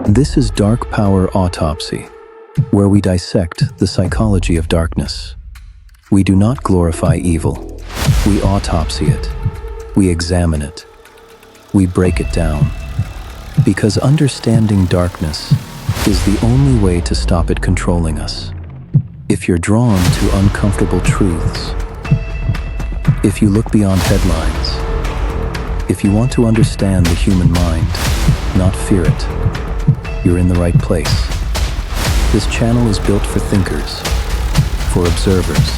This is Dark Power Autopsy, where we dissect the psychology of darkness. We do not glorify evil. We autopsy it. We examine it. We break it down. Because understanding darkness is the only way to stop it controlling us. If you're drawn to uncomfortable truths, if you look beyond headlines, if you want to understand the human mind, not fear it, you're in the right place. This channel is built for thinkers, for observers,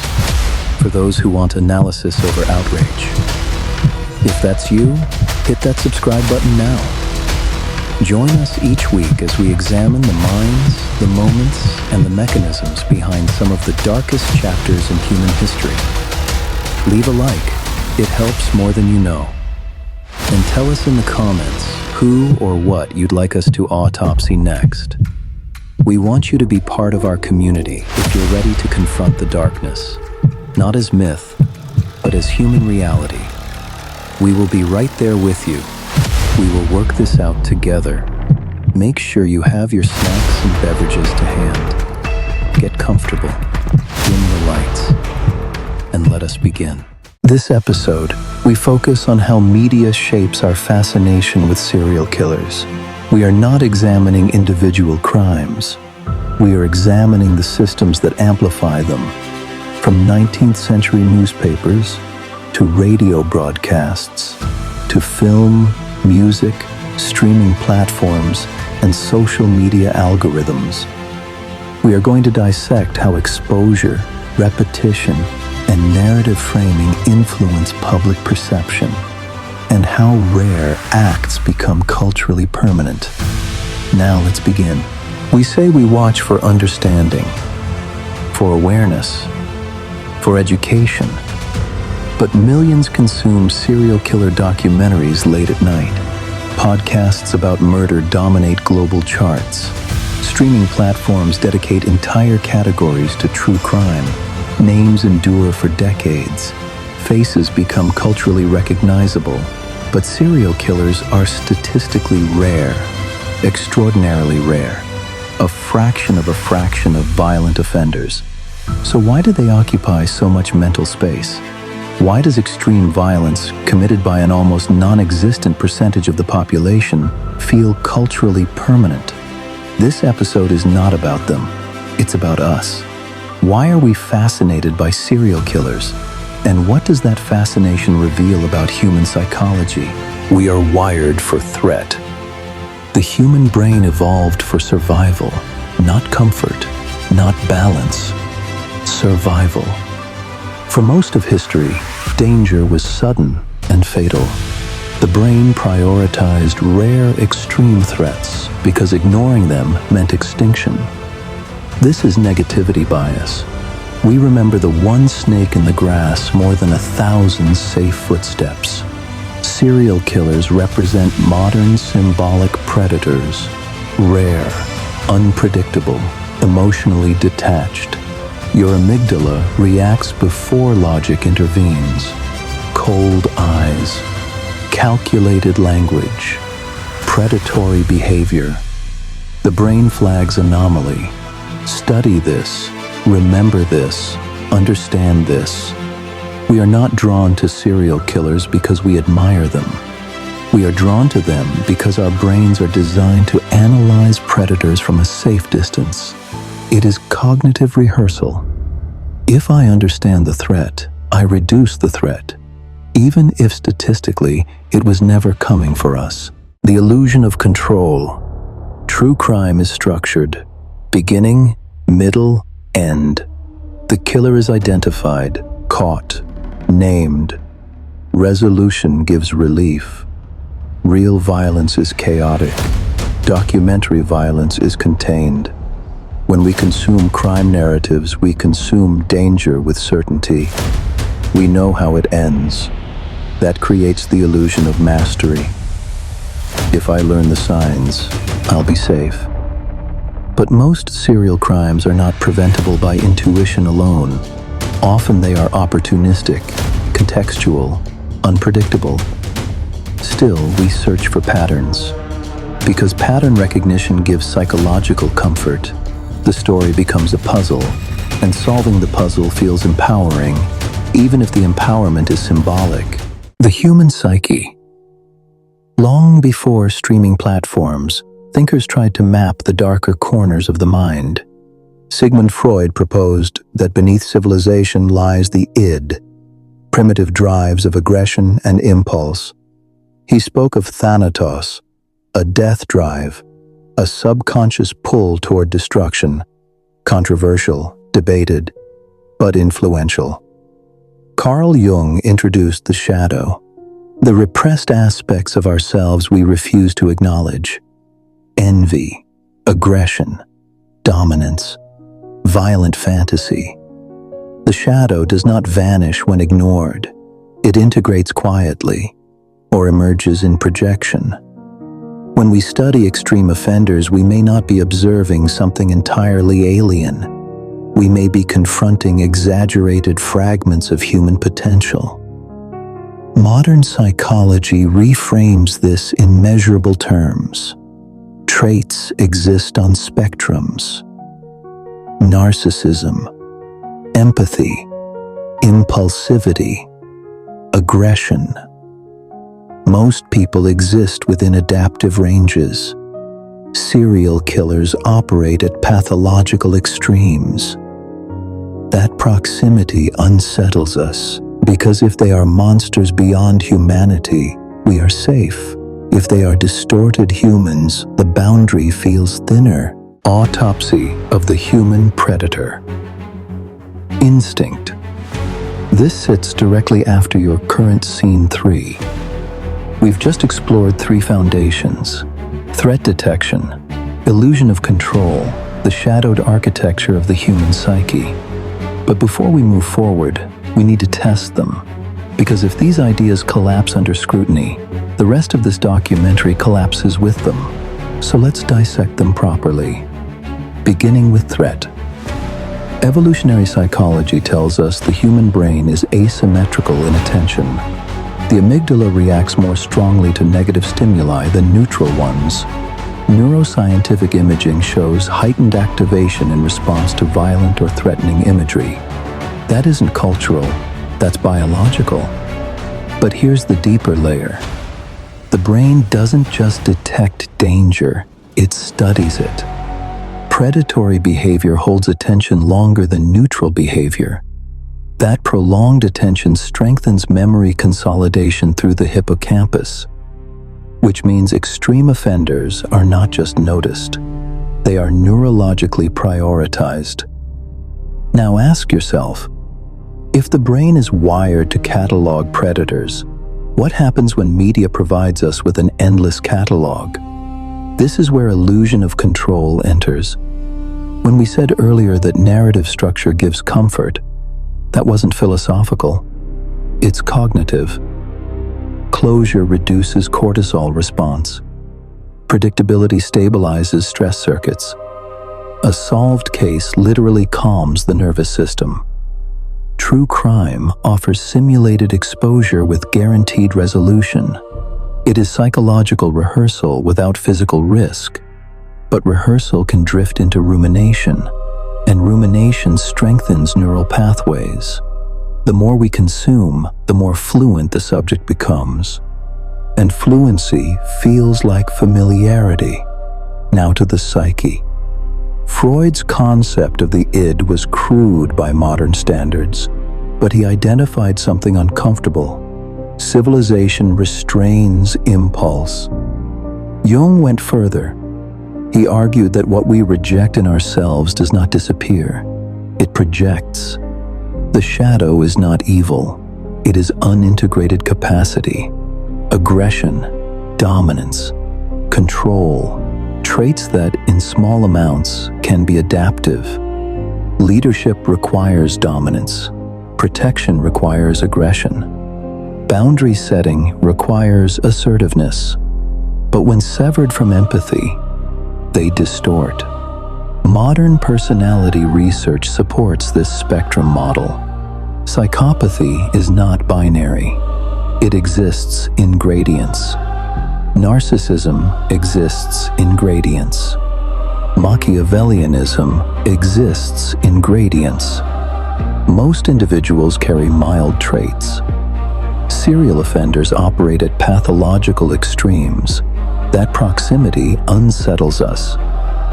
for those who want analysis over outrage. If that's you, hit that subscribe button now. Join us each week as we examine the minds, the moments, and the mechanisms behind some of the darkest chapters in human history. Leave a like, it helps more than you know. And tell us in the comments who or what you'd like us to autopsy next. We want you to be part of our community if you're ready to confront the darkness, not as myth, but as human reality. We will be right there with you. We will work this out together. Make sure you have your snacks and beverages to hand. Get comfortable, dim the lights, and let us begin. This episode, we focus on how media shapes our fascination with serial killers. We are not examining individual crimes. We are examining the systems that amplify them, from 19th century newspapers to radio broadcasts to film, music, streaming platforms, and social media algorithms. We are going to dissect how exposure, repetition, and narrative framing influence public perception, and how rare acts become culturally permanent. Now let's begin. We say we watch for understanding, for awareness, for education, but millions consume serial killer documentaries late at night. Podcasts about murder dominate global charts. Streaming platforms dedicate entire categories to true crime. Names endure for decades. Faces become culturally recognizable. But serial killers are statistically rare, extraordinarily rare, a fraction of violent offenders. So why do they occupy so much mental space? Why does extreme violence, committed by an almost non-existent percentage of the population, feel culturally permanent? This episode is not about them. It's about us. Why are we fascinated by serial killers? And what does that fascination reveal about human psychology? We are wired for threat. The human brain evolved for survival, not comfort, not balance. Survival. For most of history, danger was sudden and fatal. The brain prioritized rare extreme threats because ignoring them meant extinction. This is negativity bias. We remember the one snake in the grass more than 1,000 safe footsteps. Serial killers represent modern symbolic predators, rare, unpredictable, emotionally detached. Your amygdala reacts before logic intervenes. Cold eyes, calculated language, predatory behavior. The brain flags anomaly. Study this, remember this, understand this. We are not drawn to serial killers because we admire them. We are drawn to them because our brains are designed to analyze predators from a safe distance. It is cognitive rehearsal. If I understand the threat, I reduce the threat, even if statistically it was never coming for us. The illusion of control. True crime is structured. Beginning, middle, end. The killer is identified, caught, named. Resolution gives relief. Real violence is chaotic. Documentary violence is contained. When we consume crime narratives, we consume danger with certainty. We know how it ends. That creates the illusion of mastery. If I learn the signs, I'll be safe. But most serial crimes are not preventable by intuition alone. Often they are opportunistic, contextual, unpredictable. Still, we search for patterns. Because pattern recognition gives psychological comfort, the story becomes a puzzle, and solving the puzzle feels empowering, even if the empowerment is symbolic. The human psyche. Long before streaming platforms, thinkers tried to map the darker corners of the mind. Sigmund Freud proposed that beneath civilization lies the id, primitive drives of aggression and impulse. He spoke of thanatos, a death drive, a subconscious pull toward destruction, controversial, debated, but influential. Carl Jung introduced the shadow, the repressed aspects of ourselves we refuse to acknowledge. Envy, aggression, dominance, violent fantasy. The shadow does not vanish when ignored. It integrates quietly, or emerges in projection. When we study extreme offenders, we may not be observing something entirely alien. We may be confronting exaggerated fragments of human potential. Modern psychology reframes this in measurable terms. Traits exist on spectrums. Narcissism, empathy, impulsivity, aggression. Most people exist within adaptive ranges. Serial killers operate at pathological extremes. That proximity unsettles us, because if they are monsters beyond humanity, we are safe. If they are distorted humans, the boundary feels thinner. Autopsy of the human predator. Instinct. This sits directly after your current scene 3. We've just explored 3 foundations: threat detection, illusion of control, the shadowed architecture of the human psyche. But before we move forward, we need to test them, because if these ideas collapse under scrutiny, the rest of this documentary collapses with them. So let's dissect them properly. Beginning with threat. Evolutionary psychology tells us the human brain is asymmetrical in attention. The amygdala reacts more strongly to negative stimuli than neutral ones. Neuroscientific imaging shows heightened activation in response to violent or threatening imagery. That isn't cultural, that's biological. But here's the deeper layer. The brain doesn't just detect danger, it studies it. Predatory behavior holds attention longer than neutral behavior. That prolonged attention strengthens memory consolidation through the hippocampus, which means extreme offenders are not just noticed, they are neurologically prioritized. Now ask yourself, if the brain is wired to catalog predators, what happens when media provides us with an endless catalog? This is where illusion of control enters. When we said earlier that narrative structure gives comfort, that wasn't philosophical, it's cognitive. Closure reduces cortisol response. Predictability stabilizes stress circuits. A solved case literally calms the nervous system. True crime offers simulated exposure with guaranteed resolution. It is psychological rehearsal without physical risk. But rehearsal can drift into rumination, and rumination strengthens neural pathways. The more we consume, the more fluent the subject becomes. And fluency feels like familiarity. Now to the psyche. Freud's concept of the id was crude by modern standards, but he identified something uncomfortable. Civilization restrains impulse. Jung went further. He argued that what we reject in ourselves does not disappear. It projects. The shadow is not evil. It is unintegrated capacity, aggression, dominance, control, traits that, in small amounts, can be adaptive. Leadership requires dominance. Protection requires aggression. Boundary setting requires assertiveness. But when severed from empathy, they distort. Modern personality research supports this spectrum model. Psychopathy is not binary. It exists in gradients. Narcissism exists in gradients. Machiavellianism exists in gradients. Most individuals carry mild traits. Serial offenders operate at pathological extremes. That proximity unsettles us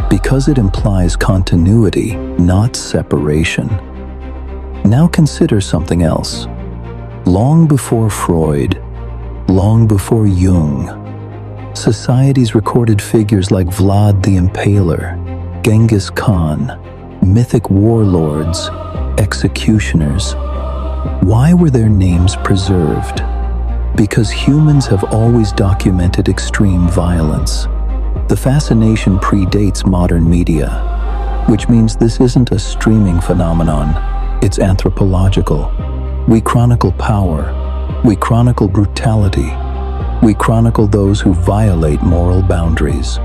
because it implies continuity, not separation. Now consider something else. Long before Freud, long before Jung, societies recorded figures like Vlad the Impaler, Genghis Khan, mythic warlords, executioners. Why were their names preserved? Because humans have always documented extreme violence. The fascination predates modern media, which means this isn't a streaming phenomenon, it's anthropological. We chronicle power, we chronicle brutality, we chronicle those who violate moral boundaries.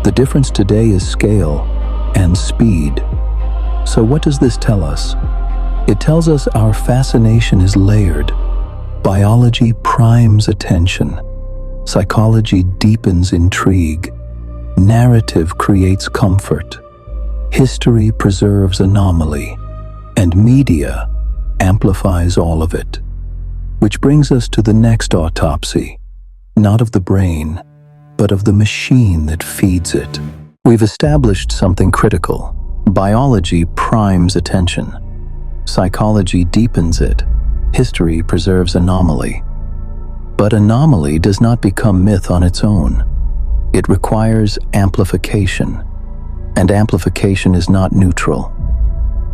The difference today is scale and speed. So what does this tell us? It tells us our fascination is layered. Biology primes attention. Psychology deepens intrigue. Narrative creates comfort. History preserves anomaly. And media amplifies all of it. Which brings us to the next autopsy. Not of the brain, but of the machine that feeds it. We've established something critical. Biology primes attention. Psychology deepens it. History preserves anomaly. But anomaly does not become myth on its own. It requires amplification. And amplification is not neutral.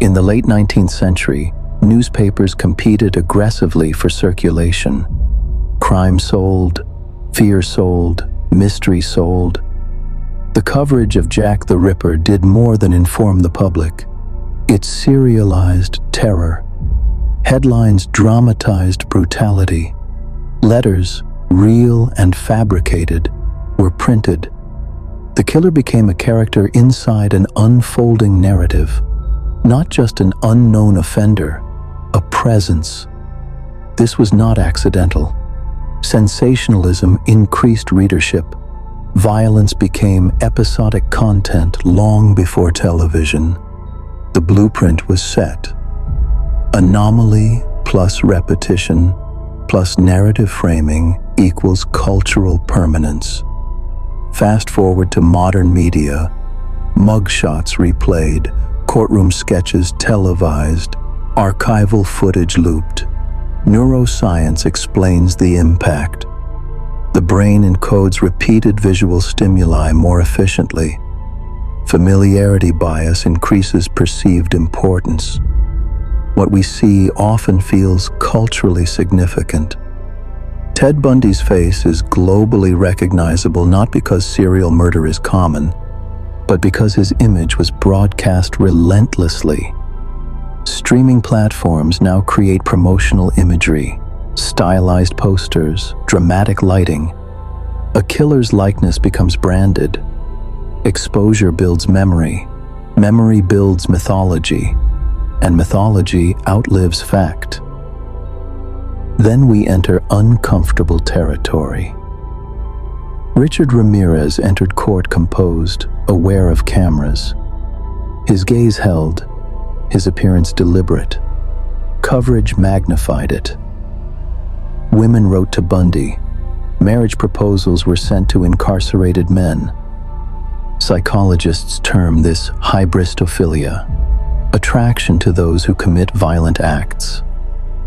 In the late 19th century, newspapers competed aggressively for circulation. Crime sold, fear sold, mystery sold. The coverage of Jack the Ripper did more than inform the public. It serialized terror. Headlines dramatized brutality. Letters, real and fabricated, were printed. The killer became a character inside an unfolding narrative, not just an unknown offender, a presence. This was not accidental. Sensationalism increased readership. Violence became episodic content long before television. The blueprint was set. Anomaly plus repetition plus narrative framing equals cultural permanence. Fast forward to modern media, mugshots replayed, courtroom sketches televised, archival footage looped. Neuroscience explains the impact. The brain encodes repeated visual stimuli more efficiently. Familiarity bias increases perceived importance. What we see often feels culturally significant. Ted Bundy's face is globally recognizable not because serial murder is common, but because his image was broadcast relentlessly. Streaming platforms now create promotional imagery, stylized posters, dramatic lighting. A killer's likeness becomes branded. Exposure builds memory. Memory builds mythology. And mythology outlives fact. Then we enter uncomfortable territory. Richard Ramirez entered court composed, aware of cameras. His gaze held, his appearance deliberate. Coverage magnified it. Women wrote to Bundy. Marriage proposals were sent to incarcerated men. Psychologists term this hybristophilia, attraction to those who commit violent acts.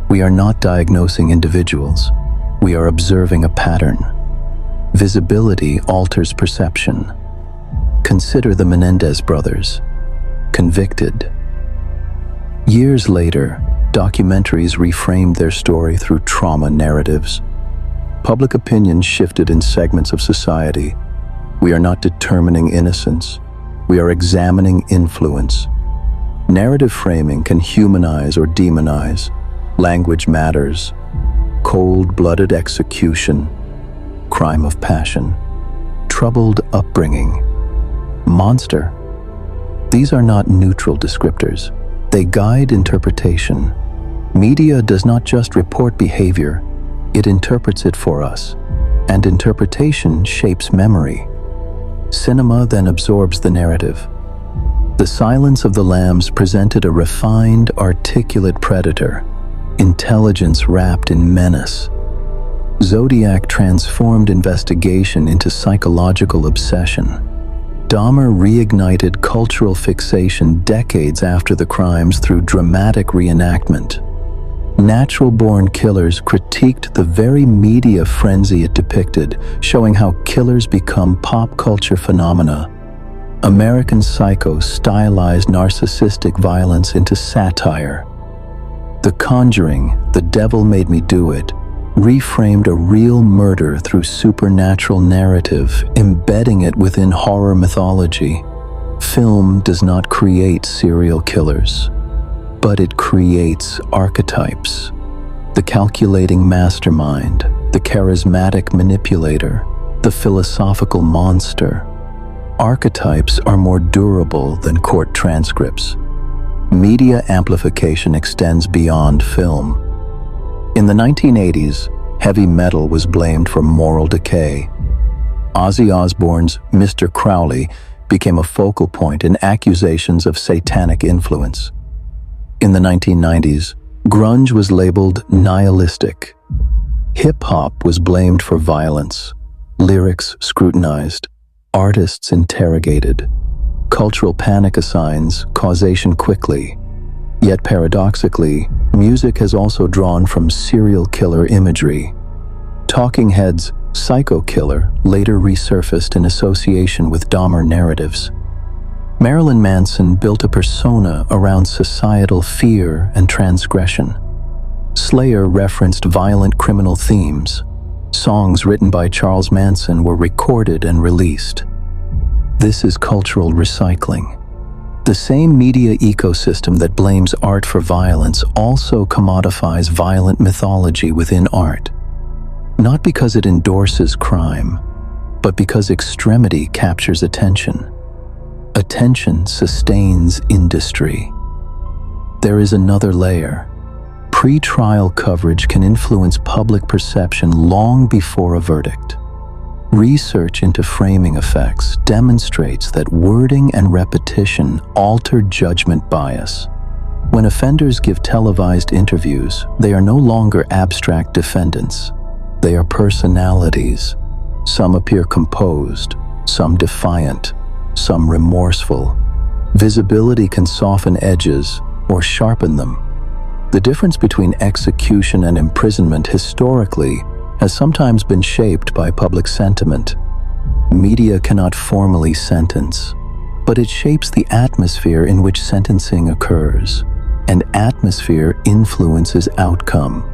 We are not diagnosing individuals. We are observing a pattern. Visibility alters perception. Consider the Menendez brothers, convicted. Years later, documentaries reframed their story through trauma narratives. Public opinion shifted in segments of society. We are not determining innocence. We are examining influence. Narrative framing can humanize or demonize. Language matters. Cold-blooded execution. Crime of passion. Troubled upbringing. Monster. These are not neutral descriptors. They guide interpretation. Media does not just report behavior, it interprets it for us. and interpretation shapes memory. Cinema then absorbs the narrative. The Silence of the Lambs presented a refined, articulate predator, intelligence wrapped in menace. Zodiac transformed investigation into psychological obsession. Dahmer reignited cultural fixation decades after the crimes through dramatic reenactment. Natural-born killers critiqued the very media frenzy it depicted, showing how killers become pop culture phenomena. American Psycho stylized narcissistic violence into satire. The Conjuring, The Devil Made Me Do It, reframed a real murder through supernatural narrative, embedding it within horror mythology. Film does not create serial killers, but it creates archetypes. The calculating mastermind, the charismatic manipulator, the philosophical monster. Archetypes are more durable than court transcripts. Media amplification extends beyond film. In the 1980s, heavy metal was blamed for moral decay. Ozzy Osbourne's Mr. Crowley became a focal point in accusations of satanic influence. In the 1990s, grunge was labeled nihilistic. Hip-hop was blamed for violence, lyrics scrutinized, artists interrogated. Cultural panic assigns causation quickly. Yet paradoxically, music has also drawn from serial killer imagery. Talking Heads' Psycho Killer later resurfaced in association with Dahmer narratives. Marilyn Manson built a persona around societal fear and transgression. Slayer referenced violent criminal themes. Songs written by Charles Manson were recorded and released. This is cultural recycling. The same media ecosystem that blames art for violence also commodifies violent mythology within art. Not because it endorses crime, but because extremity captures attention. Attention sustains industry. There is another layer. Pre-trial coverage can influence public perception long before a verdict. Research into framing effects demonstrates that wording and repetition alter judgment bias. When offenders give televised interviews, they are no longer abstract defendants. They are personalities. Some appear composed, some defiant, some remorseful. Visibility can soften edges or sharpen them. The difference between execution and imprisonment historically has sometimes been shaped by public sentiment. Media cannot formally sentence, but it shapes the atmosphere in which sentencing occurs, and atmosphere influences outcome.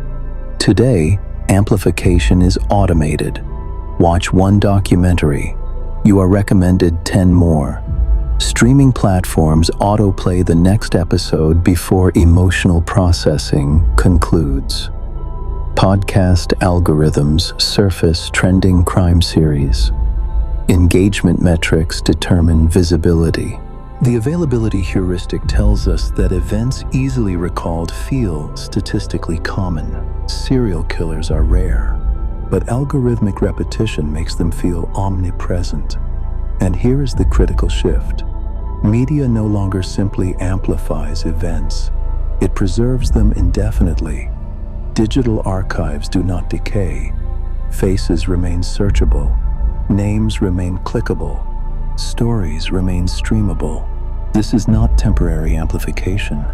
Today, amplification is automated. Watch one documentary. You are recommended 10 more. Streaming platforms autoplay the next episode before emotional processing concludes. Podcast algorithms surface trending crime series. Engagement metrics determine visibility. The availability heuristic tells us that events easily recalled feel statistically common. Serial killers are rare, but algorithmic repetition makes them feel omnipresent. And here is the critical shift. Media no longer simply amplifies events. It preserves them indefinitely. Digital archives do not decay. Faces remain searchable. Names remain clickable. Stories remain streamable. This is not temporary amplification.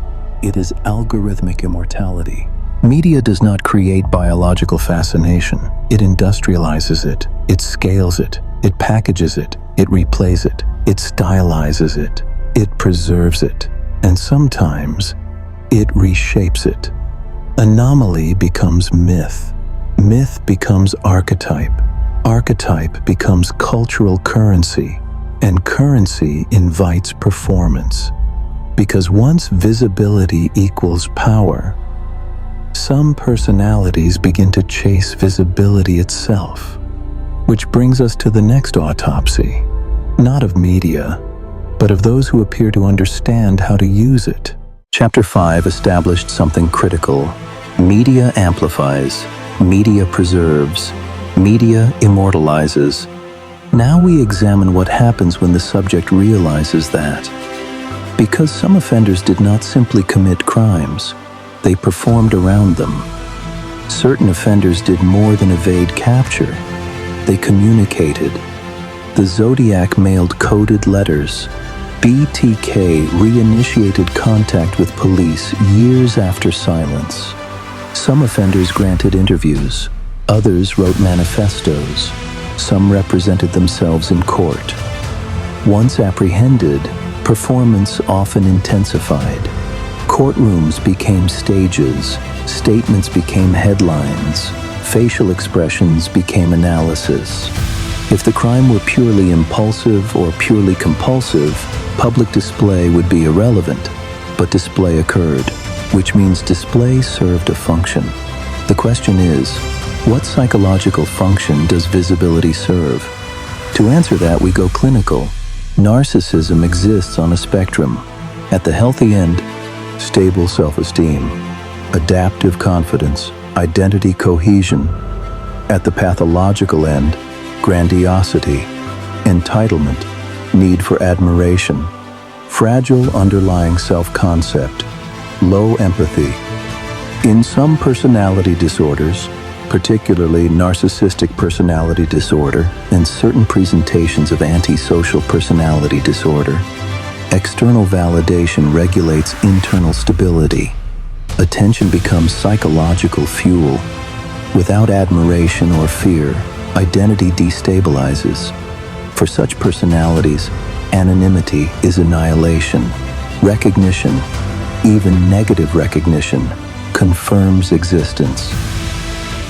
It is algorithmic immortality. Media does not create biological fascination. It industrializes it. It scales it. It packages it. It replays it. It stylizes it. It preserves it. And sometimes, it reshapes it. Anomaly becomes myth. Myth becomes archetype. Archetype becomes cultural currency. And currency invites performance. Because once visibility equals power, some personalities begin to chase visibility itself. Which brings us to the next autopsy. Not of media, but of those who appear to understand how to use it. Chapter 5 established something critical. Media amplifies, media preserves, Media immortalizes. Now we examine what happens when the subject realizes that. Because some offenders did not simply commit crimes, they performed around them. Certain offenders did more than evade capture. They communicated. The Zodiac mailed coded letters. BTK reinitiated contact with police years after silence. Some offenders granted interviews. Others wrote manifestos. Some represented themselves in court. Once apprehended, performance often intensified. Courtrooms became stages. Statements became headlines. Facial expressions became analysis. If the crime were purely impulsive or purely compulsive, public display would be irrelevant. But display occurred, which means display served a function. The question is, what psychological function does visibility serve? To answer that, we go clinical. Narcissism exists on a spectrum. At the healthy end, stable self-esteem, adaptive confidence, identity cohesion. At the pathological end, grandiosity, entitlement, need for admiration, fragile underlying self-concept, low empathy. In some personality disorders, particularly narcissistic personality disorder and certain presentations of antisocial personality disorder, external validation regulates internal stability. Attention becomes psychological fuel. Without admiration or fear, identity destabilizes. For such personalities, anonymity is annihilation. Recognition, even negative recognition, confirms existence.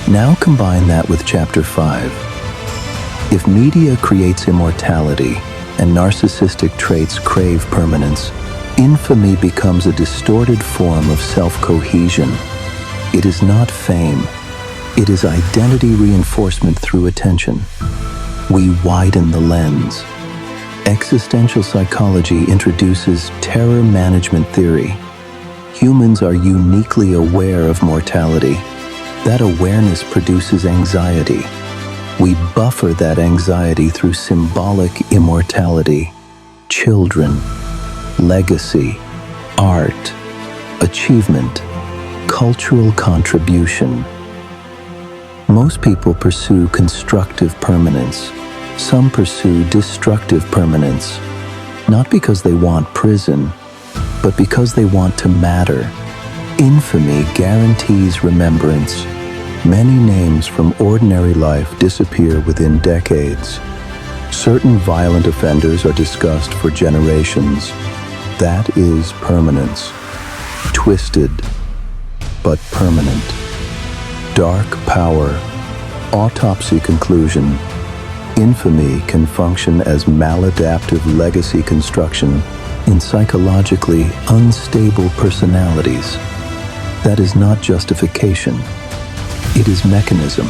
Now combine that with Chapter 5. If media creates immortality and narcissistic traits crave permanence, infamy becomes a distorted form of self-cohesion. It is not fame. It is identity reinforcement through attention. We widen the lens. Existential psychology introduces terror management theory. Humans are uniquely aware of mortality. That awareness produces anxiety. We buffer that anxiety through symbolic immortality, children, legacy, art, achievement, cultural contribution. Most people pursue constructive permanence. Some pursue destructive permanence, not because they want prison, but because they want to matter. Infamy guarantees remembrance. Many names from ordinary life disappear within decades. Certain violent offenders are discussed for generations. That is permanence. Twisted, but permanent. Dark Power Autopsy conclusion. Infamy can function as maladaptive legacy construction in psychologically unstable personalities. That is not justification. It is mechanism.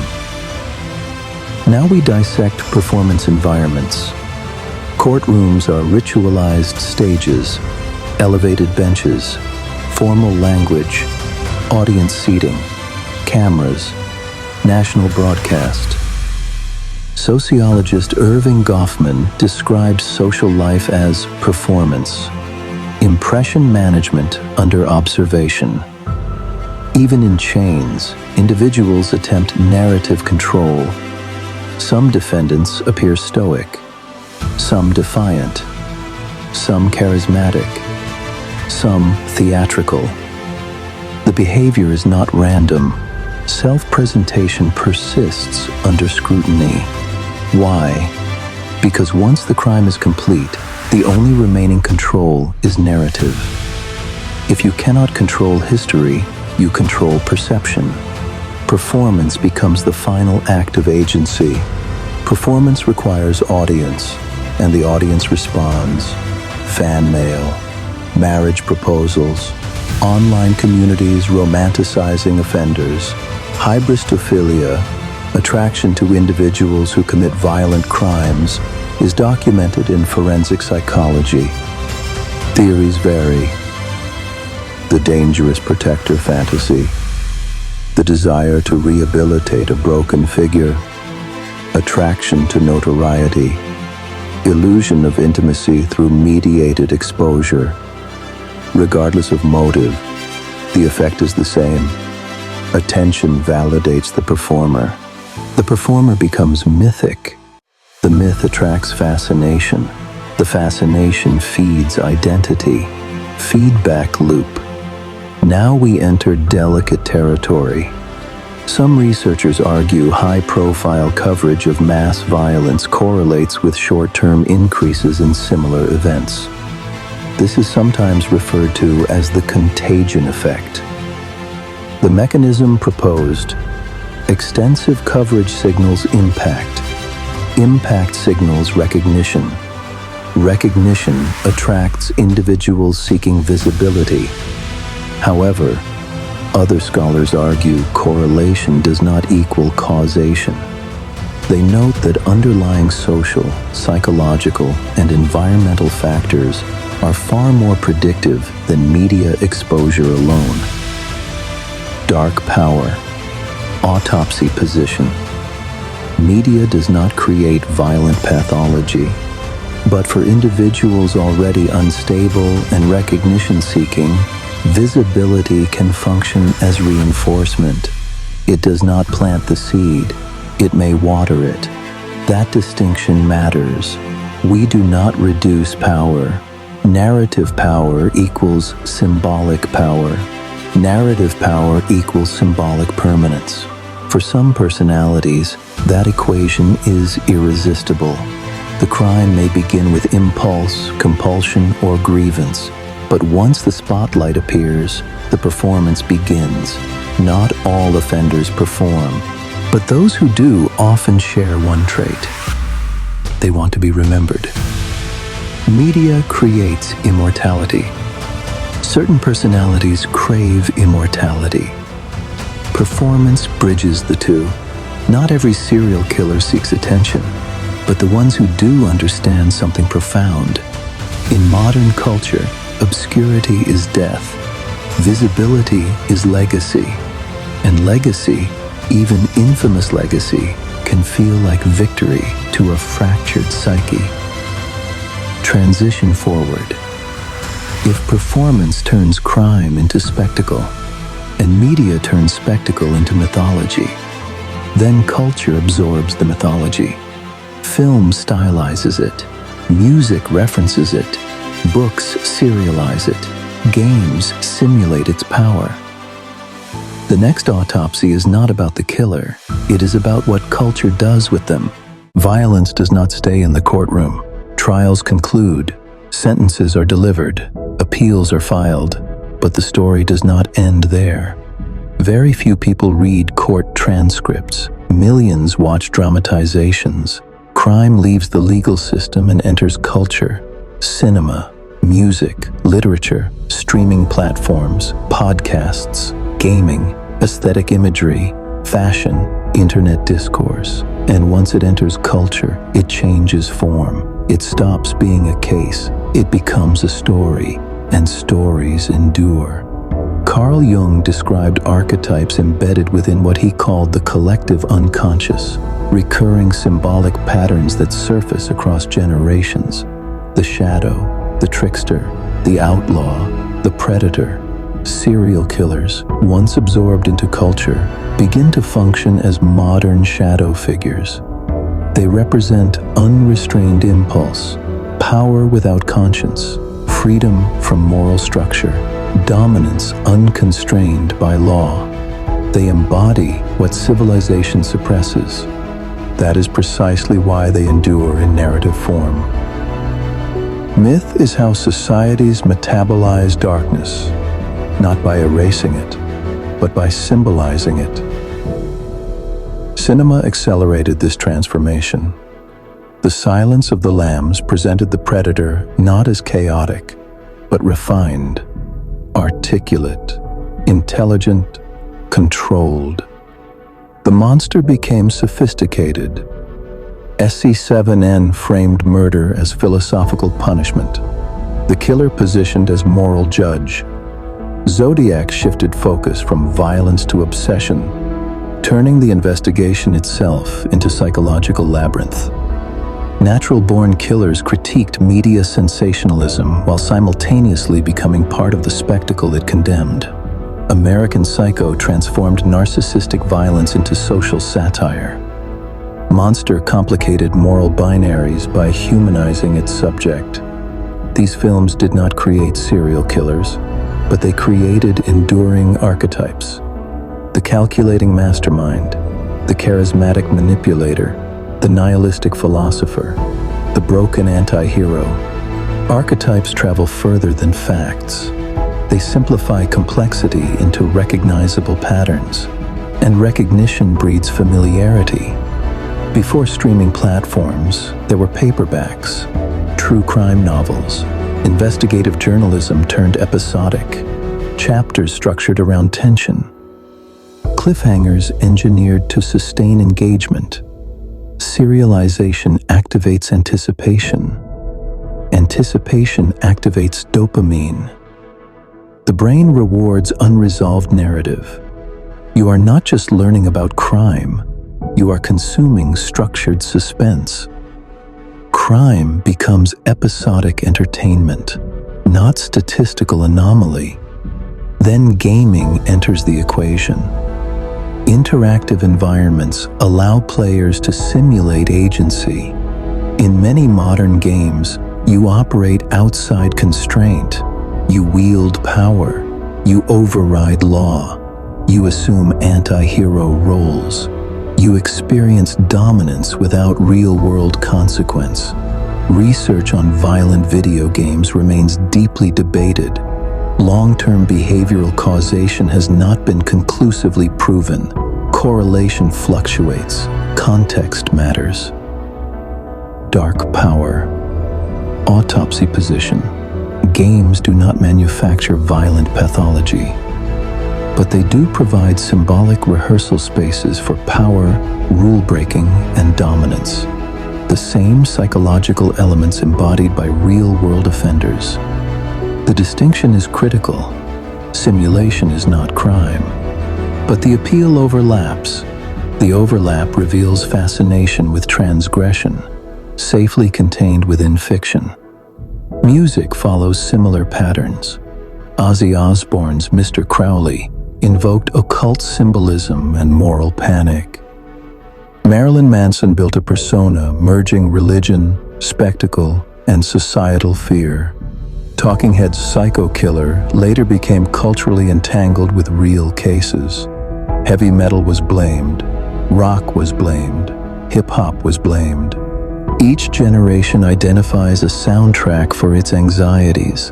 Now we dissect performance environments. Courtrooms are ritualized stages, elevated benches, formal language, audience seating, cameras, national broadcast. Sociologist Irving Goffman described social life as performance, impression management under observation. Even in chains, individuals attempt narrative control. Some defendants appear stoic, some defiant, some charismatic, some theatrical. The behavior is not random. Self-presentation persists under scrutiny. Why? Because once the crime is complete, the only remaining control is narrative. If you cannot control history, you control perception. Performance becomes the final act of agency. Performance requires audience, and the audience responds. Fan mail, marriage proposals, online communities romanticizing offenders, hybristophilia, attraction to individuals who commit violent crimes, is documented in forensic psychology. Theories vary. The dangerous protector fantasy, the desire to rehabilitate a broken figure, attraction to notoriety, illusion of intimacy through mediated exposure. Regardless of motive, the effect is the same. Attention validates the performer. The performer becomes mythic. The myth attracts fascination. The fascination feeds identity. Feedback loop. Now we enter delicate territory. Some researchers argue high-profile coverage of mass violence correlates with short-term increases in similar events. This is sometimes referred to as the contagion effect. The mechanism proposed: extensive coverage signals impact. Impact signals recognition. Recognition attracts individuals seeking visibility. However, other scholars argue correlation does not equal causation. They note that underlying social, psychological, and environmental factors are far more predictive than media exposure alone. Dark Power Autopsy position. Media does not create violent pathology, but for individuals already unstable and recognition-seeking, visibility can function as reinforcement. It does not plant the seed, it may water it. That distinction matters. We do not reduce power. Narrative power equals symbolic power. Narrative power equals symbolic permanence. For some personalities, that equation is irresistible. The crime may begin with impulse, compulsion, or grievance. But once the spotlight appears, the performance begins. Not all offenders perform, but those who do often share one trait. They want to be remembered. Media creates immortality. Certain personalities crave immortality. Performance bridges the two. Not every serial killer seeks attention, but the ones who do understand something profound. In modern culture, obscurity is death. Visibility is legacy. And legacy, even infamous legacy, can feel like victory to a fractured psyche. Transition forward. If performance turns crime into spectacle, and media turns spectacle into mythology, then culture absorbs the mythology. Film stylizes it. Music references it. Books serialize it. Games simulate its power. The next autopsy is not about the killer. It is about what culture does with them. Violence does not stay in the courtroom. Trials conclude. Sentences are delivered. Appeals are filed. But the story does not end there. Very few people read court transcripts. Millions watch dramatizations. Crime leaves the legal system and enters culture. Cinema, music, literature, streaming platforms, podcasts, gaming, aesthetic imagery, fashion, internet discourse. And once it enters culture, it changes form. It stops being a case. It becomes a story, and stories endure. Carl Jung described archetypes embedded within what he called the collective unconscious, recurring symbolic patterns that surface across generations. The shadow, the trickster, the outlaw, the predator. Serial killers, once absorbed into culture, begin to function as modern shadow figures. They represent unrestrained impulse, power without conscience, freedom from moral structure, dominance unconstrained by law. They embody what civilization suppresses. That is precisely why they endure in narrative form. Myth is how societies metabolize darkness, not by erasing it, but by symbolizing it. Cinema accelerated this transformation. The Silence of the Lambs presented the predator not as chaotic, but refined, articulate, intelligent, controlled. The monster became sophisticated. SC7N framed murder as philosophical punishment. The killer positioned as moral judge. Zodiac shifted focus from violence to obsession. turning the investigation itself into psychological labyrinth. Natural-born killers critiqued media sensationalism while simultaneously becoming part of the spectacle it condemned. American Psycho transformed narcissistic violence into social satire. Monster complicated moral binaries by humanizing its subject. These films did not create serial killers, but they created enduring archetypes. The calculating mastermind, the charismatic manipulator, the nihilistic philosopher, the broken anti-hero. Archetypes travel further than facts. They simplify complexity into recognizable patterns, and recognition breeds familiarity. Before streaming platforms, there were paperbacks, true crime novels, investigative journalism turned episodic, chapters structured around tension, cliffhangers engineered to sustain engagement. Serialization activates anticipation. Anticipation activates dopamine. The brain rewards unresolved narrative. You are not just learning about crime, you are consuming structured suspense. Crime becomes episodic entertainment, not statistical anomaly. Then gaming enters the equation. Interactive environments allow players to simulate agency. In many modern games, you operate outside constraint. You wield power. You override law. You assume anti-hero roles. You experience dominance without real-world consequence. Research on violent video games remains deeply debated. Long-term behavioral causation has not been conclusively proven. Correlation fluctuates. Context matters. Dark Power Autopsy position. Games do not manufacture violent pathology, but they do provide symbolic rehearsal spaces for power, rule-breaking, and dominance. The same psychological elements embodied by real-world offenders. The distinction is critical. Simulation is not crime, but the appeal overlaps. The overlap reveals fascination with transgression, safely contained within fiction. Music follows similar patterns. Ozzy Osbourne's Mr. Crowley invoked occult symbolism and moral panic. Marilyn Manson built a persona merging religion, spectacle, and societal fear. Talking Heads' Psycho Killer later became culturally entangled with real cases. Heavy metal was blamed, rock was blamed, hip-hop was blamed. Each generation identifies a soundtrack for its anxieties.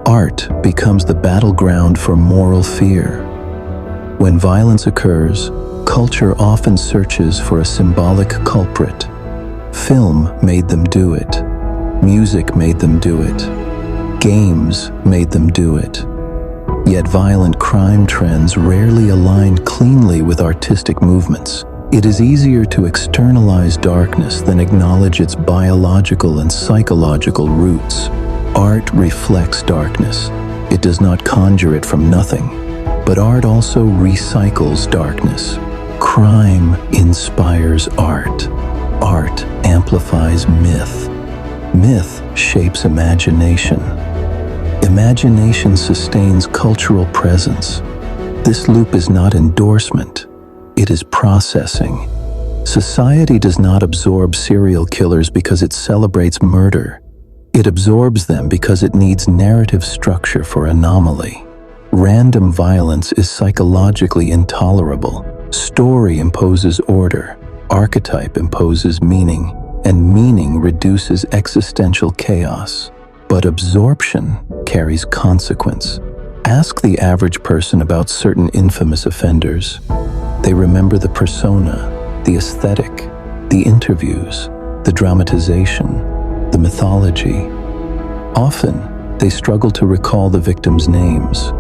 Art becomes the battleground for moral fear. When violence occurs, culture often searches for a symbolic culprit. Film made them do it. Music made them do it. Games made them do it. Yet violent crime trends rarely align cleanly with artistic movements. It is easier to externalize darkness than acknowledge its biological and psychological roots. Art reflects darkness. It does not conjure it from nothing, but art also recycles darkness. Crime inspires art. Art amplifies myth. Myth shapes imagination. Imagination sustains cultural presence. This loop is not endorsement. It is processing. Society does not absorb serial killers because it celebrates murder. It absorbs them because it needs narrative structure for anomaly. Random violence is psychologically intolerable. Story imposes order. Archetype imposes meaning, and meaning reduces existential chaos. But absorption carries consequence. Ask the average person about certain infamous offenders. They remember the persona, the aesthetic, the interviews, the dramatization, the mythology. Often, they struggle to recall the victims' names.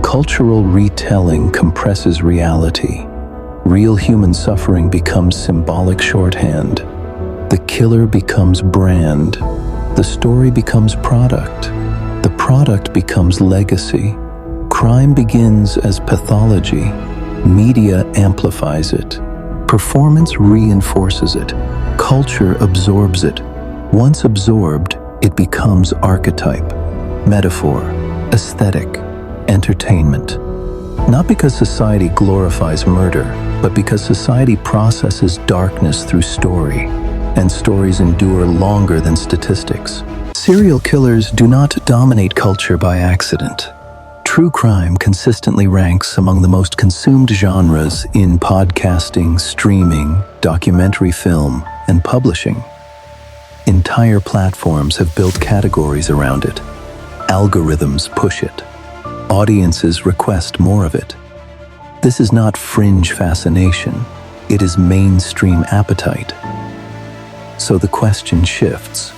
Cultural retelling compresses reality. Real human suffering becomes symbolic shorthand. The killer becomes brand. The story becomes product. The product becomes legacy. Crime begins as pathology. Media amplifies it. Performance reinforces it. Culture absorbs it. Once absorbed, it becomes archetype, metaphor, aesthetic, entertainment. Not because society glorifies murder, but because society processes darkness through story, and stories endure longer than statistics. Serial killers do not dominate culture by accident. True crime consistently ranks among the most consumed genres in podcasting, streaming, documentary film, and publishing. Entire platforms have built categories around it. Algorithms push it. Audiences request more of it. This is not fringe fascination. It is mainstream appetite. So the question shifts.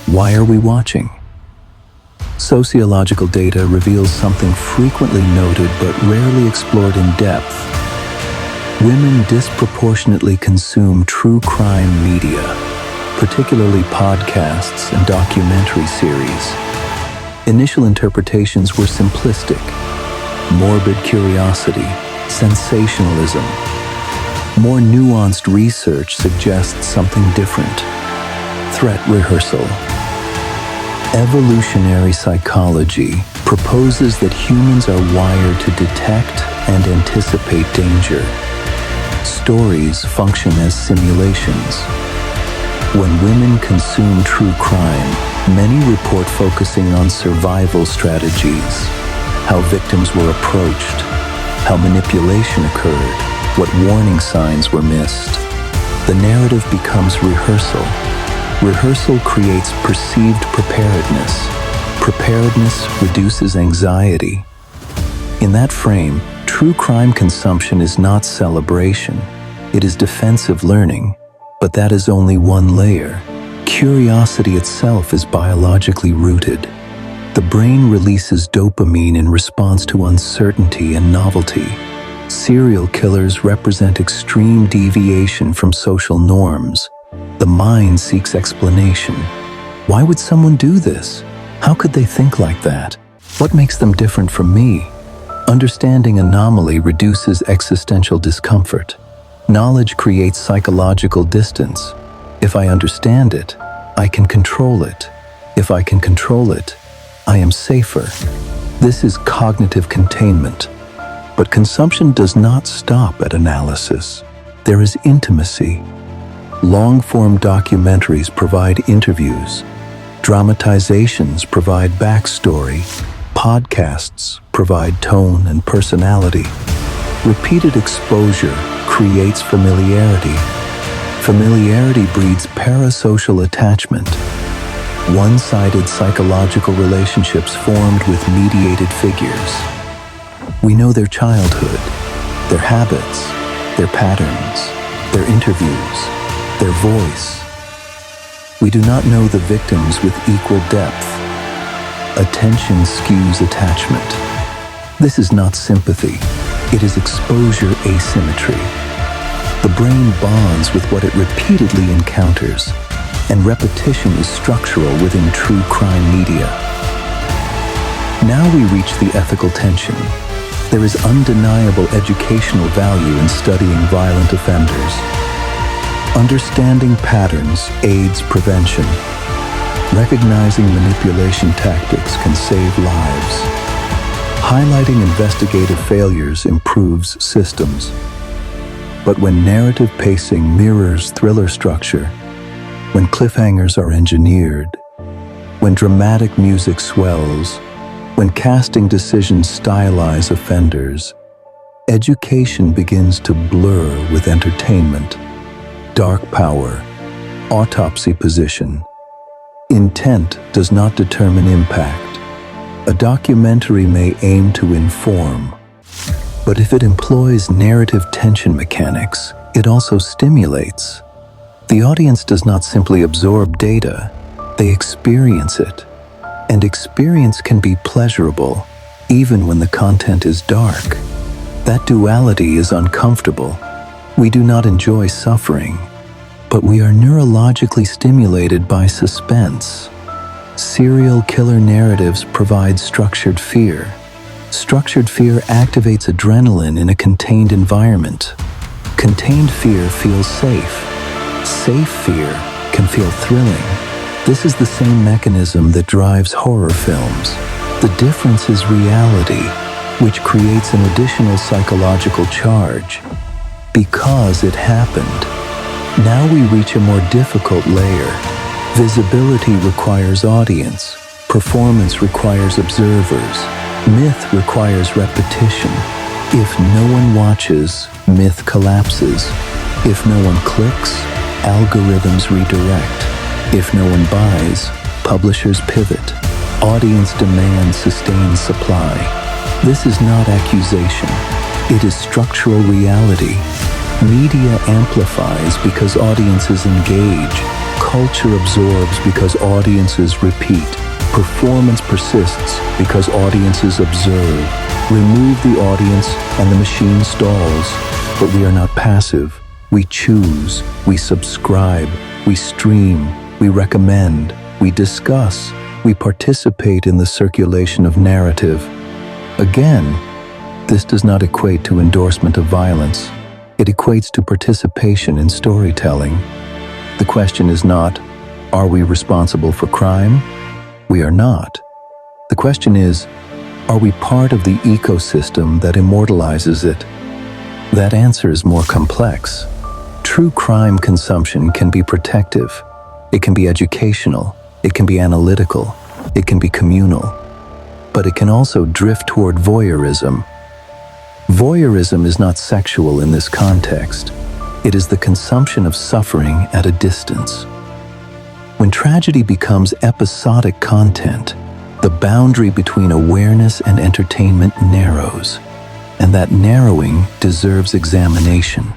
Why are we watching? Sociological data reveals something frequently noted but rarely explored in depth. Women disproportionately consume true crime media, particularly podcasts and documentary series. Initial interpretations were simplistic, morbid curiosity, sensationalism. More nuanced research suggests something different. Threat rehearsal. Evolutionary psychology proposes that humans are wired to detect and anticipate danger. Stories function as simulations. When women consume true crime, many report focusing on survival strategies, how victims were approached, how manipulation occurred, what warning signs were missed. The narrative becomes rehearsal. Rehearsal creates perceived preparedness. Preparedness reduces anxiety. In that frame, true crime consumption is not celebration. It is defensive learning. But that is only one layer. Curiosity itself is biologically rooted. The brain releases dopamine in response to uncertainty and novelty. Serial killers represent extreme deviation from social norms. The mind seeks explanation. Why would someone do this? How could they think like that? What makes them different from me? Understanding anomaly reduces existential discomfort. Knowledge creates psychological distance. If I understand it, I can control it. If I can control it, I am safer. This is cognitive containment. But consumption does not stop at analysis. There is intimacy. Long-form documentaries provide interviews. Dramatizations provide backstory. Podcasts provide tone and personality. Repeated exposure creates familiarity. Familiarity breeds parasocial attachment. One-sided psychological relationships formed with mediated figures. We know their childhood, their habits, their patterns, their interviews, their voice. We do not know the victims with equal depth. Attention skews attachment. This is not sympathy. It is exposure asymmetry. The brain bonds with what it repeatedly encounters, and repetition is structural within true crime media. Now we reach the ethical tension. There is undeniable educational value in studying violent offenders. Understanding patterns aids prevention. Recognizing manipulation tactics can save lives. Highlighting investigative failures improves systems. But when narrative pacing mirrors thriller structure, when cliffhangers are engineered, when dramatic music swells, when casting decisions stylize offenders, education begins to blur with entertainment. Dark Power Autopsy position. Intent does not determine impact. A documentary may aim to inform, but if it employs narrative tension mechanics, it also stimulates. The audience does not simply absorb data, they experience it. And experience can be pleasurable, even when the content is dark. That duality is uncomfortable. We do not enjoy suffering, but we are neurologically stimulated by suspense. Serial killer narratives provide structured fear. Structured fear activates adrenaline in a contained environment. Contained fear feels safe. Safe fear can feel thrilling. This is the same mechanism that drives horror films. The difference is reality, which creates an additional psychological charge. Because it happened. Now we reach a more difficult layer. Visibility requires audience. Performance requires observers. Myth requires repetition. If no one watches, myth collapses. If no one clicks, algorithms redirect. If no one buys, publishers pivot. Audience demand sustains supply. This is not accusation. It is structural reality. Media amplifies because audiences engage. Culture absorbs because audiences repeat. Performance persists because audiences observe. Remove the audience and the machine stalls. But we are not passive. We choose. We subscribe. We stream. We recommend. We discuss. We participate in the circulation of narrative. Again, this does not equate to endorsement of violence. It equates to participation in storytelling. The question is not, are we responsible for crime? We are not. The question is, are we part of the ecosystem that immortalizes it? That answer is more complex. True crime consumption can be protective. It can be educational. It can be analytical. It can be communal. But it can also drift toward voyeurism. Voyeurism is not sexual in this context. It is the consumption of suffering at a distance. When tragedy becomes episodic content, the boundary between awareness and entertainment narrows, and that narrowing deserves examination.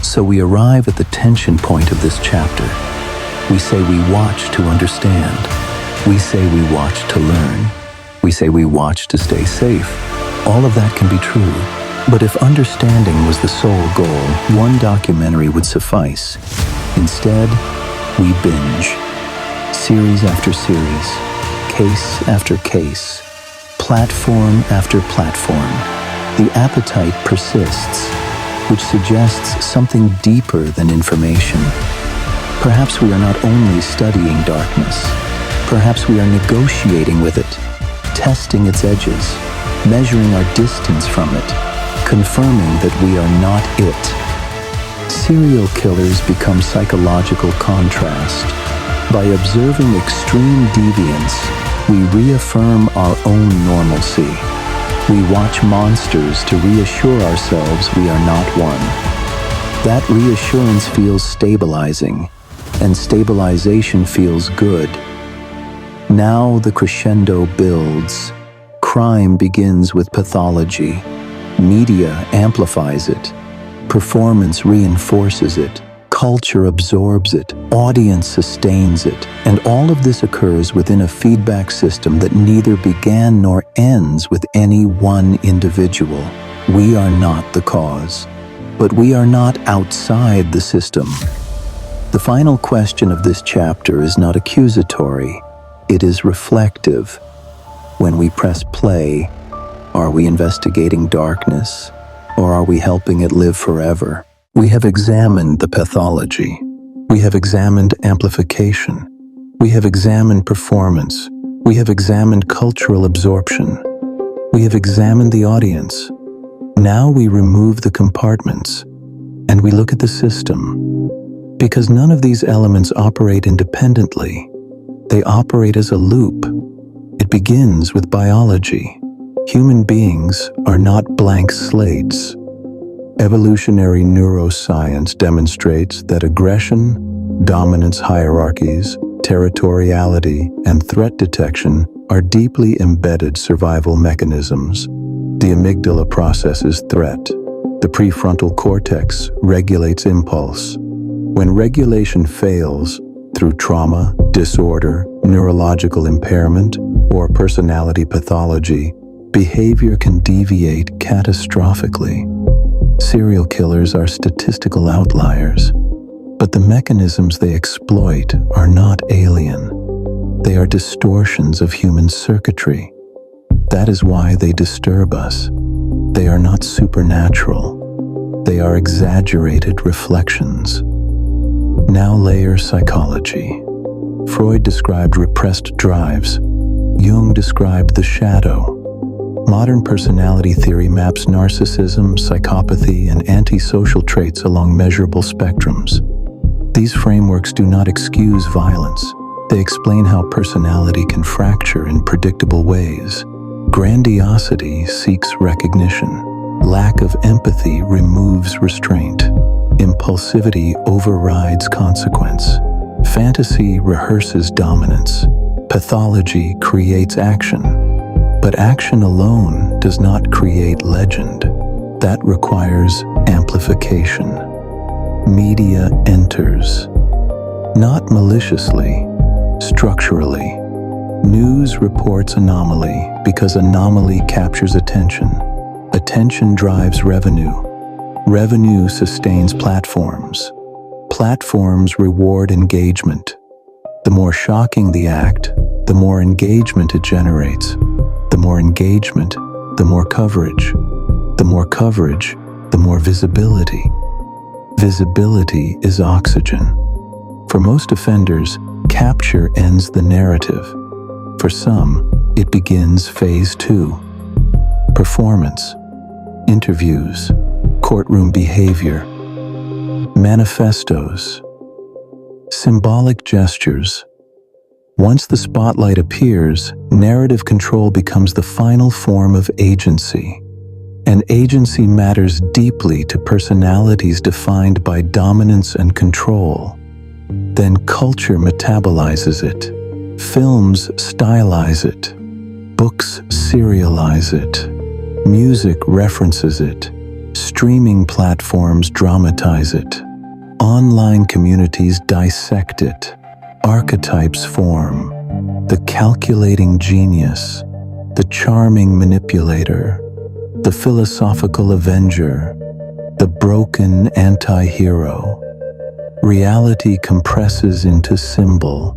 So we arrive at the tension point of this chapter. We say we watch to understand. We say we watch to learn. We say we watch to stay safe. All of that can be true. But if understanding was the sole goal, one documentary would suffice. Instead, we binge. Series after series, case after case, platform after platform. The appetite persists, which suggests something deeper than information. Perhaps we are not only studying darkness. Perhaps we are negotiating with it, testing its edges, measuring our distance from it, confirming that we are not it. Serial killers become psychological contrast. By observing extreme deviance, we reaffirm our own normalcy. We watch monsters to reassure ourselves we are not one. That reassurance feels stabilizing, and stabilization feels good. Now the crescendo builds. Crime begins with pathology. Media amplifies it. Performance reinforces it. Culture absorbs it. Audience sustains it. And all of this occurs within a feedback system that neither began nor ends with any one individual. We are not the cause, but we are not outside the system. The final question of this chapter is not accusatory. It is reflective. When we press play, are we investigating darkness, or are we helping it live forever? We have examined the pathology. We have examined amplification. We have examined performance. We have examined cultural absorption. We have examined the audience. Now we remove the compartments, and we look at the system. Because none of these elements operate independently. They operate as a loop. It begins with biology. Human beings are not blank slates. Evolutionary neuroscience demonstrates that aggression, dominance hierarchies, territoriality, and threat detection are deeply embedded survival mechanisms. The amygdala processes threat. The prefrontal cortex regulates impulse. When regulation fails, through trauma, disorder, neurological impairment, or personality pathology, behavior can deviate catastrophically. Serial killers are statistical outliers, but the mechanisms they exploit are not alien. They are distortions of human circuitry. That is why they disturb us. They are not supernatural. They are exaggerated reflections. Now layer psychology. Freud described repressed drives. Jung described the shadow. Modern personality theory maps narcissism, psychopathy, and antisocial traits along measurable spectrums. These frameworks do not excuse violence. They explain how personality can fracture in predictable ways. Grandiosity seeks recognition. Lack of empathy removes restraint. Impulsivity overrides consequence. Fantasy rehearses dominance. Pathology creates action. But action alone does not create legend. That requires amplification. Media enters. Not maliciously, structurally. News reports anomaly because anomaly captures attention. Attention drives revenue. Revenue sustains platforms. Platforms reward engagement. The more shocking the act, the more engagement it generates. The more engagement, the more coverage. The more coverage, the more visibility. Visibility is oxygen. For most offenders, capture ends the narrative. For some, it begins phase 2. Performance, interviews, courtroom behavior, manifestos, symbolic gestures. Once the spotlight appears, narrative control becomes the final form of agency. And agency matters deeply to personalities defined by dominance and control. Then culture metabolizes it. Films stylize it. Books serialize it. Music references it. Streaming platforms dramatize it. Online communities dissect it. Archetypes form. The calculating genius, the charming manipulator, the philosophical avenger, the broken anti-hero. Reality compresses into symbol.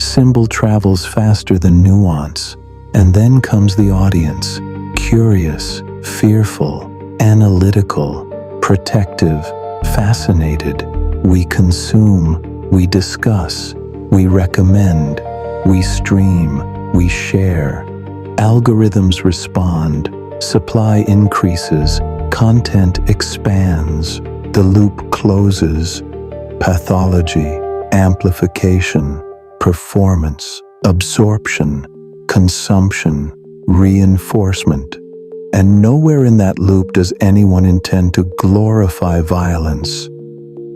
Symbol travels faster than nuance, and then comes the audience, curious, fearful, analytical, protective, fascinated. We consume, we discuss, we recommend, we stream, we share. Algorithms respond, supply increases, content expands, the loop closes. Pathology, amplification, performance, absorption, consumption, reinforcement. And nowhere in that loop does anyone intend to glorify violence.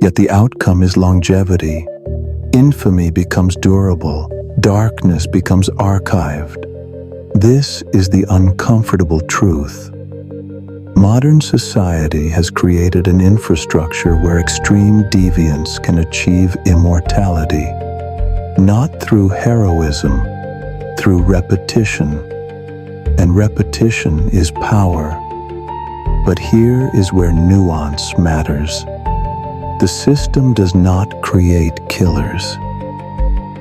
Yet the outcome is longevity. Infamy becomes durable. Darkness becomes archived. This is the uncomfortable truth. Modern society has created an infrastructure where extreme deviance can achieve immortality, not through heroism, through repetition. And repetition is power. But here is where nuance matters. The system does not create killers.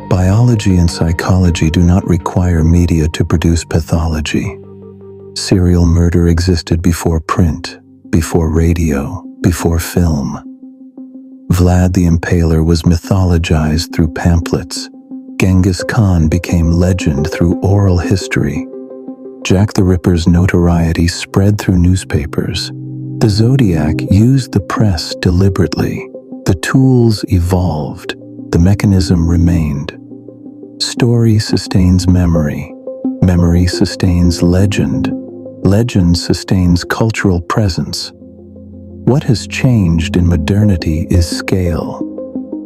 Biology and psychology do not require media to produce pathology. Serial murder existed before print, before radio, before film. Vlad the Impaler was mythologized through pamphlets. Genghis Khan became legend through oral history. Jack the Ripper's notoriety spread through newspapers. The Zodiac used the press deliberately. The tools evolved. The mechanism remained. Story sustains memory. Memory sustains legend. Legend sustains cultural presence. What has changed in modernity is scale.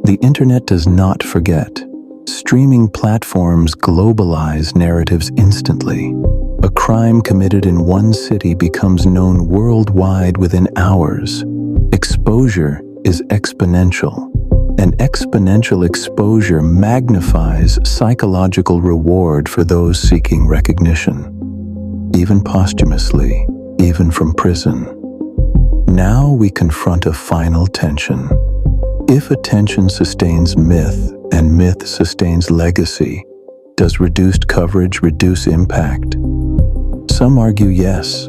The internet does not forget. Streaming platforms globalize narratives instantly. A crime committed in one city becomes known worldwide within hours. Exposure is exponential. And exponential exposure magnifies psychological reward for those seeking recognition. Even posthumously, even from prison. Now we confront a final tension. If attention sustains myth and myth sustains legacy, does reduced coverage reduce impact? Some argue yes,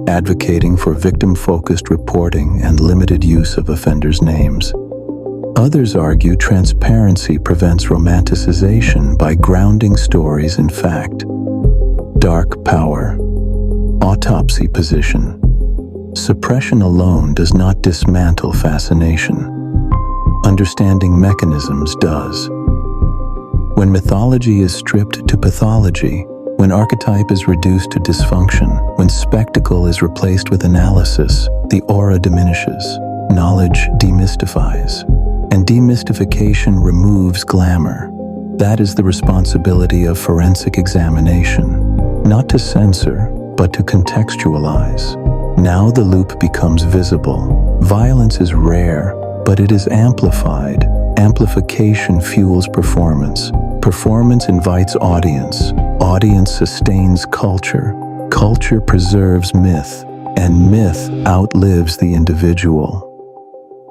advocating for victim-focused reporting and limited use of offenders' names. Others argue transparency prevents romanticization by grounding stories in fact. Dark Power Autopsy position. Suppression alone does not dismantle fascination. Understanding mechanisms does. When mythology is stripped to pathology, when archetype is reduced to dysfunction, when spectacle is replaced with analysis, the aura diminishes, knowledge demystifies, and demystification removes glamour. That is the responsibility of forensic examination, not to censor, but to contextualize. Now the loop becomes visible. Violence is rare, but it is amplified. Amplification fuels performance. Performance invites audience. Audience sustains culture. Culture preserves myth, and myth outlives the individual.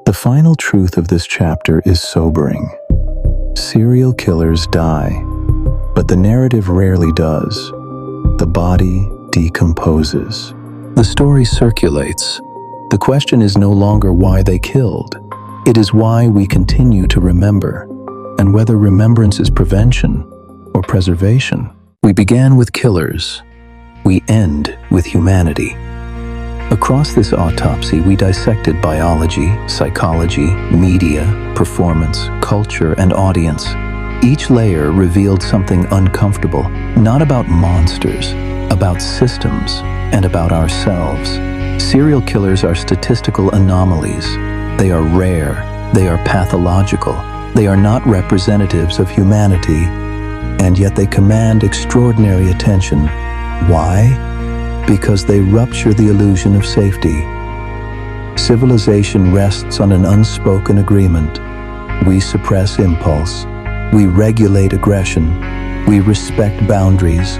The final truth of this chapter is sobering. Serial killers die, but the narrative rarely does. The body decomposes. The story circulates. The question is no longer why they killed. It is why we continue to remember, and whether remembrance is prevention or preservation. We began with killers. We end with humanity. Across this autopsy, we dissected biology, psychology, media, performance, culture, and audience. Each layer revealed something uncomfortable, not about monsters, about systems, and about ourselves. Serial killers are statistical anomalies. They are rare. They are pathological. They are not representatives of humanity, and yet they command extraordinary attention. Why? Because they rupture the illusion of safety. Civilization rests on an unspoken agreement. We suppress impulse. We regulate aggression. We respect boundaries.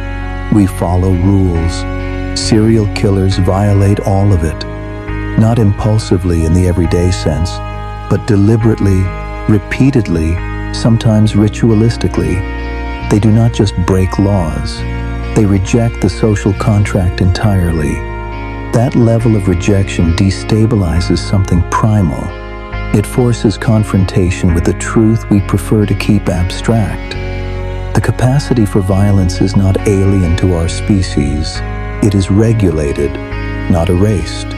We follow rules. Serial killers violate all of it, not impulsively in the everyday sense, but deliberately, repeatedly, sometimes ritualistically. They do not just break laws. They reject the social contract entirely. That level of rejection destabilizes something primal. It forces confrontation with a truth we prefer to keep abstract. The capacity for violence is not alien to our species. It is regulated, not erased.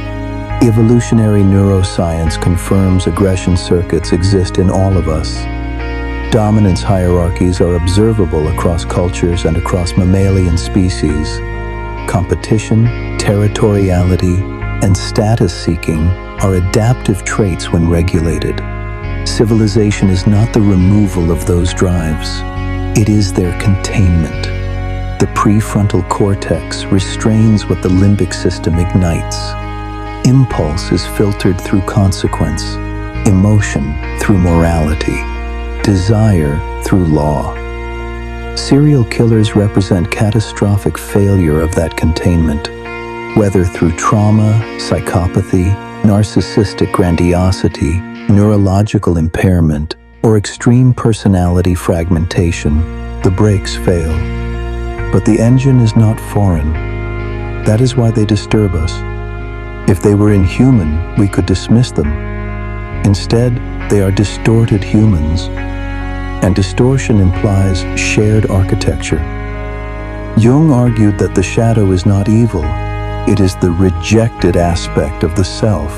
Evolutionary neuroscience confirms aggression circuits exist in all of us. Dominance hierarchies are observable across cultures and across mammalian species. Competition, territoriality, and status-seeking are adaptive traits when regulated. Civilization is not the removal of those drives. It is their containment. The prefrontal cortex restrains what the limbic system ignites. Impulse is filtered through consequence, emotion through morality, desire through law. Serial killers represent catastrophic failure of that containment, whether through trauma, psychopathy, narcissistic grandiosity, neurological impairment, or extreme personality fragmentation. The brakes fail. But the engine is not foreign. That is why they disturb us. If they were inhuman, we could dismiss them. Instead, they are distorted humans, and distortion implies shared architecture. Jung argued that the shadow is not evil, it is the rejected aspect of the self.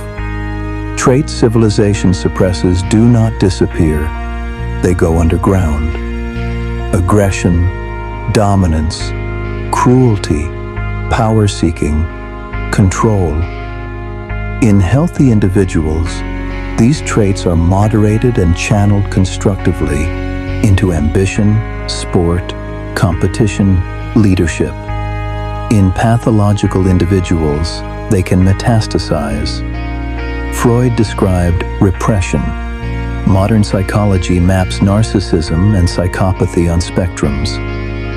Traits civilization suppresses do not disappear, they go underground. Aggression, dominance, cruelty, power-seeking, control. In healthy individuals, these traits are moderated and channeled constructively into ambition, sport, competition, leadership. In pathological individuals, they can metastasize. Freud described repression. Modern psychology maps narcissism and psychopathy on spectrums.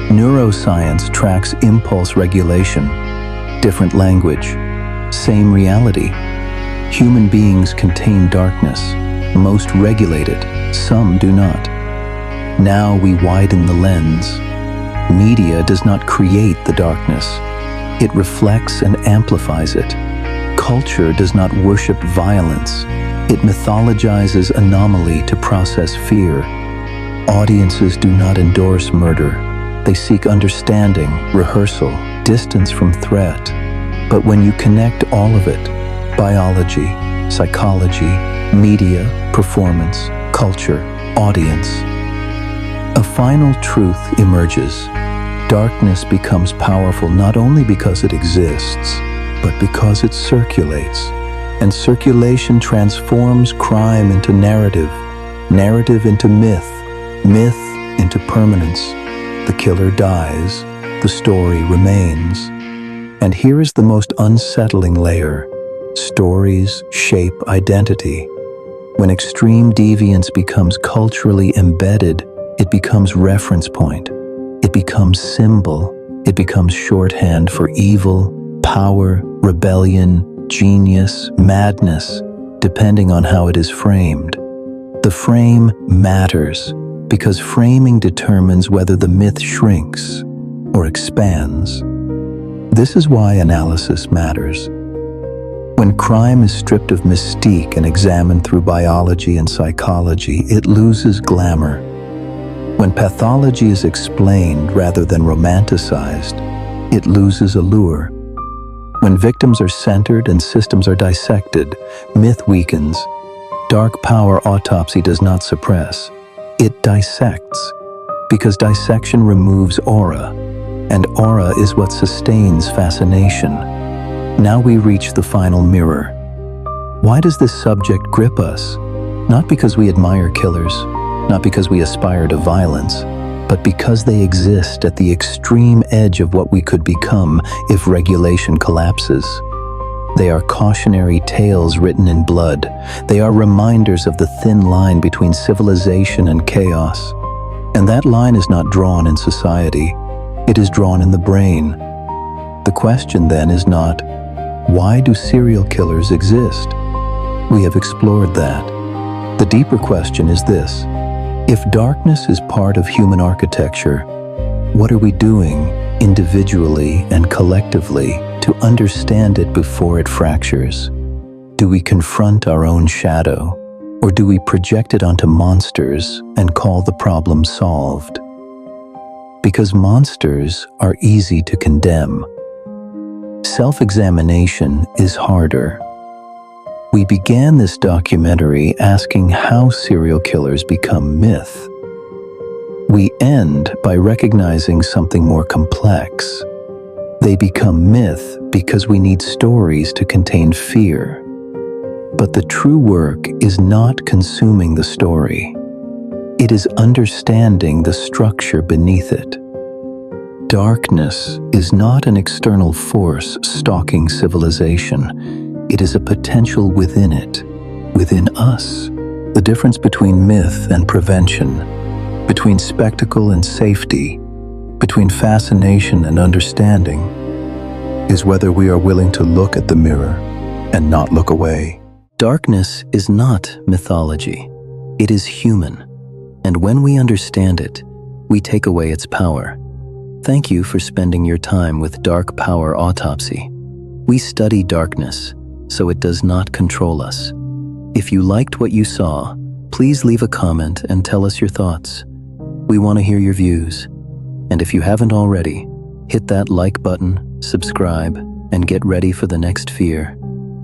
Neuroscience tracks impulse regulation. Different language, same reality. Human beings contain darkness. Most regulate it, some do not. Now we widen the lens. Media does not create the darkness. It reflects and amplifies it. Culture does not worship violence. It mythologizes anomaly to process fear. Audiences do not endorse murder. They seek understanding, rehearsal, distance from threat. But when you connect all of it, biology, psychology, media, performance, culture, audience, a final truth emerges. Darkness becomes powerful not only because it exists, but because it circulates. And circulation transforms crime into narrative, narrative into myth, myth into permanence. The killer dies, the story remains. And here is the most unsettling layer. Stories shape identity. When extreme deviance becomes culturally embedded, it becomes reference point. It becomes symbol. It becomes shorthand for evil, power, rebellion, genius, madness, depending on how it is framed. The frame matters because framing determines whether the myth shrinks or expands. This is why analysis matters. When crime is stripped of mystique and examined through biology and psychology, it loses glamour. When pathology is explained rather than romanticized, it loses allure. When victims are centered and systems are dissected, myth weakens. Dark Power Autopsy does not suppress. It dissects, because dissection removes aura, and aura is what sustains fascination. Now we reach the final mirror. Why does this subject grip us? Not because we admire killers, not because we aspire to violence, but because they exist at the extreme edge of what we could become if regulation collapses. They are cautionary tales written in blood. They are reminders of the thin line between civilization and chaos. And that line is not drawn in society. It is drawn in the brain. The question then is not, why do serial killers exist? We have explored that. The deeper question is this: if darkness is part of human architecture, what are we doing individually and collectively to understand it before it fractures? Do we confront our own shadow, or do we project it onto monsters and call the problem solved? Because monsters are easy to condemn. Self-examination is harder. We began this documentary asking how serial killers become myth. We end by recognizing something more complex. They become myth because we need stories to contain fear. But the true work is not consuming the story. It is understanding the structure beneath it. Darkness is not an external force stalking civilization. It is a potential within it, within us. The difference between myth and prevention, between spectacle and safety, between fascination and understanding, is whether we are willing to look at the mirror and not look away. Darkness is not mythology. It is human. And when we understand it, we take away its power. Thank you for spending your time with Dark Power Autopsy. We study darkness, so it does not control us. If you liked what you saw, please leave a comment and tell us your thoughts. We want to hear your views. And if you haven't already, hit that like button, subscribe, and get ready for the next fear,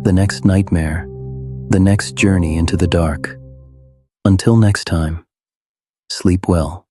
the next nightmare, the next journey into the dark. Until next time, sleep well.